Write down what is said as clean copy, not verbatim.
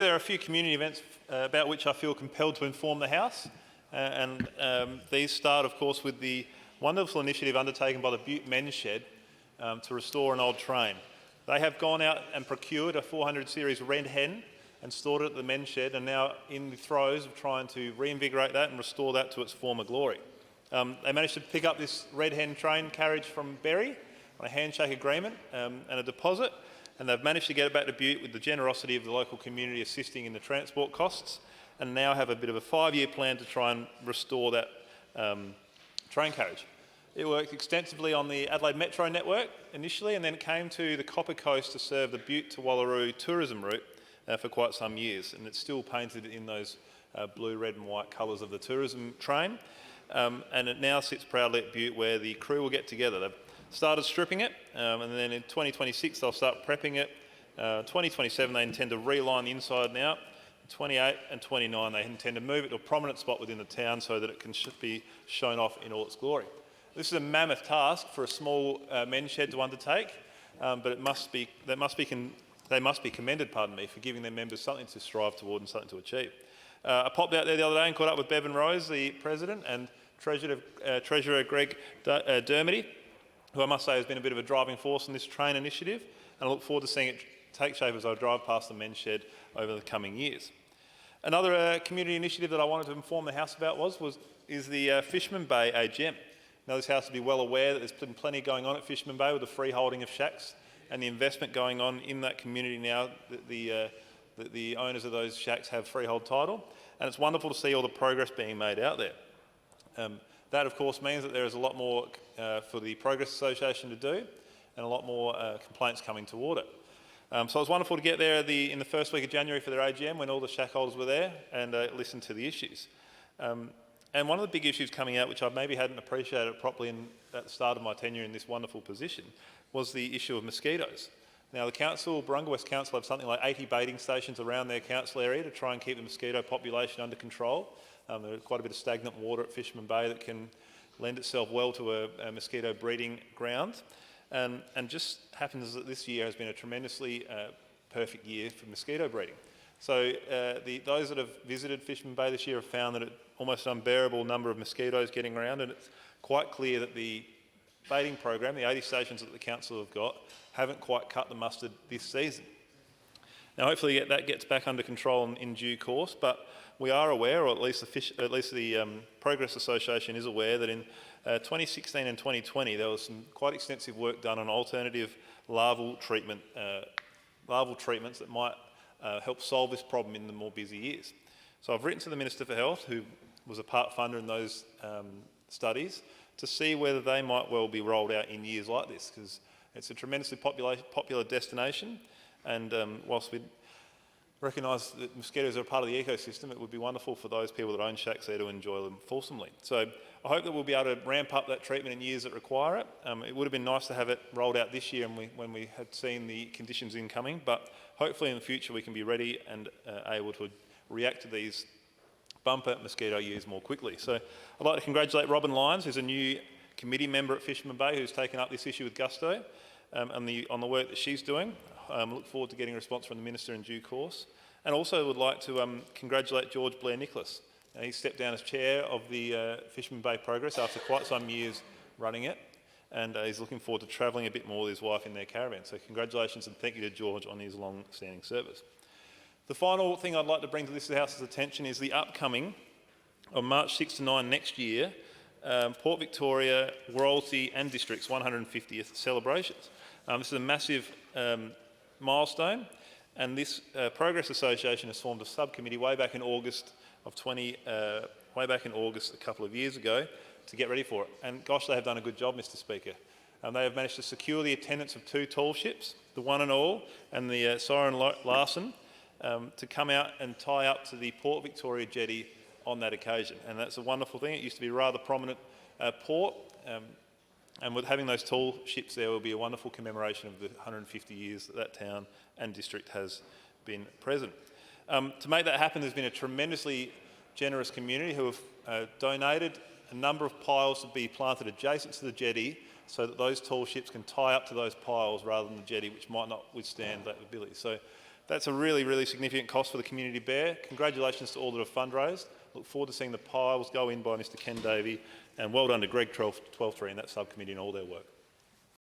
There are a few community events about which I feel compelled to inform the House, these start, of course, with the wonderful initiative undertaken by the Bute Men's Shed to restore an old train. They have gone out and procured a 400 series red hen and stored it at the Men's Shed, and now in the throes of trying to reinvigorate that and restore that to its former glory. They managed to pick up this red hen train carriage from Berry on a handshake agreement and a deposit, and they've managed to get it back to Bute with the generosity of the local community assisting in the transport costs, and now have a bit of a 5-year plan to try and restore that train carriage. It worked extensively on the Adelaide Metro network initially, and then it came to the Copper Coast to serve the Bute to Wallaroo tourism route for quite some years, and it's still painted in those blue, red and white colours of the tourism train. And it now sits proudly at Bute, where the crew will get together. They've started stripping it, and then in 2026 they'll start prepping it. 2027 they intend to reline the inside and out. 28 and 29 they intend to move it to a prominent spot within the town so that it can be shown off in all its glory. This is a mammoth task for a small men's shed to undertake, but they must be commended, for giving their members something to strive toward and something to achieve. I popped out there the other day and caught up with Bevan Rose, the President, and Treasurer Greg Dermody, who I must say has been a bit of a driving force in this train initiative, and I look forward to seeing it take shape as I drive past the men's shed over the coming years. Another community initiative that I wanted to inform the House about is the Fisherman Bay AGM. Now, this House will be well aware that there's been plenty going on at Fisherman Bay with the freeholding of shacks and the investment going on in that community now that the owners of those shacks have freehold title, and it's wonderful to see all the progress being made out there. That, of course, means that there is a lot more for the Progress Association to do and a lot more complaints coming toward it. So it was wonderful to get there in the first week of January for their AGM when all the shack holders were there and listen to the issues. And one of the big issues coming out, which I maybe hadn't appreciated properly at the start of my tenure in this wonderful position, was the issue of mosquitoes. Now, the council, Barunga West Council, have something like 80 baiting stations around their council area to try and keep the mosquito population under control. There's quite a bit of stagnant water at Fisherman Bay that can lend itself well to a mosquito breeding ground. And just happens that this year has been a tremendously perfect year for mosquito breeding. So those that have visited Fisherman Bay this year have found that it's almost an unbearable number of mosquitoes getting around, and it's quite clear that the baiting program, the 80 stations that the council have got, haven't quite cut the mustard this season. Now, hopefully that gets back under control in due course, but we are aware, or at least the Progress Association is aware, that in 2016 and 2020 there was some quite extensive work done on alternative larval treatments that might help solve this problem in the more busy years. So I've written to the Minister for Health, who was a part funder in those studies, to see whether they might well be rolled out in years like this, because it's a tremendously popular destination, and whilst we recognise that mosquitoes are a part of the ecosystem, it would be wonderful for those people that own shacks there to enjoy them fulsomely. So I hope that we'll be able to ramp up that treatment in years that require it. It would have been nice to have it rolled out this year when we had seen the conditions incoming, but hopefully in the future we can be ready and able to react to these bumper mosquito years more quickly. So I'd like to congratulate Robin Lyons, who's a new committee member at Fisherman Bay, who's taken up this issue with gusto, on the work that she's doing. Look forward to getting a response from the Minister in due course. And also would like to congratulate George Blair-Nicholas. He stepped down as chair of the Fisherman Bay Progress after quite some years running it, and he's looking forward to travelling a bit more with his wife in their caravan. So congratulations and thank you to George on his long-standing service. The final thing I'd like to bring to this House's attention is the upcoming, on March 6 to 9 next year, Port Victoria Royalty and District's 150th celebrations. This is a massive milestone, and this Progress Association has formed a subcommittee way back in August a couple of years ago to get ready for it. And gosh, they have done a good job, Mr. Speaker. They have managed to secure the attendance of 2 tall ships, the One and All and the Siren Larsen, to come out and tie up to the Port Victoria jetty on that occasion. And that's a wonderful thing. It used to be a rather prominent port, and with having those tall ships there will be a wonderful commemoration of the 150 years that that town and district has been present. To make that happen, there's been a tremendously generous community who have donated a number of piles to be planted adjacent to the jetty so that those tall ships can tie up to those piles rather than the jetty, which might not withstand that ability. So That's a really, really significant cost for the community to bear. Congratulations to all that have fundraised. Look forward to seeing the piles go in by Mr Ken Davey, and well done to Greg Twelfthry and that subcommittee and all their work.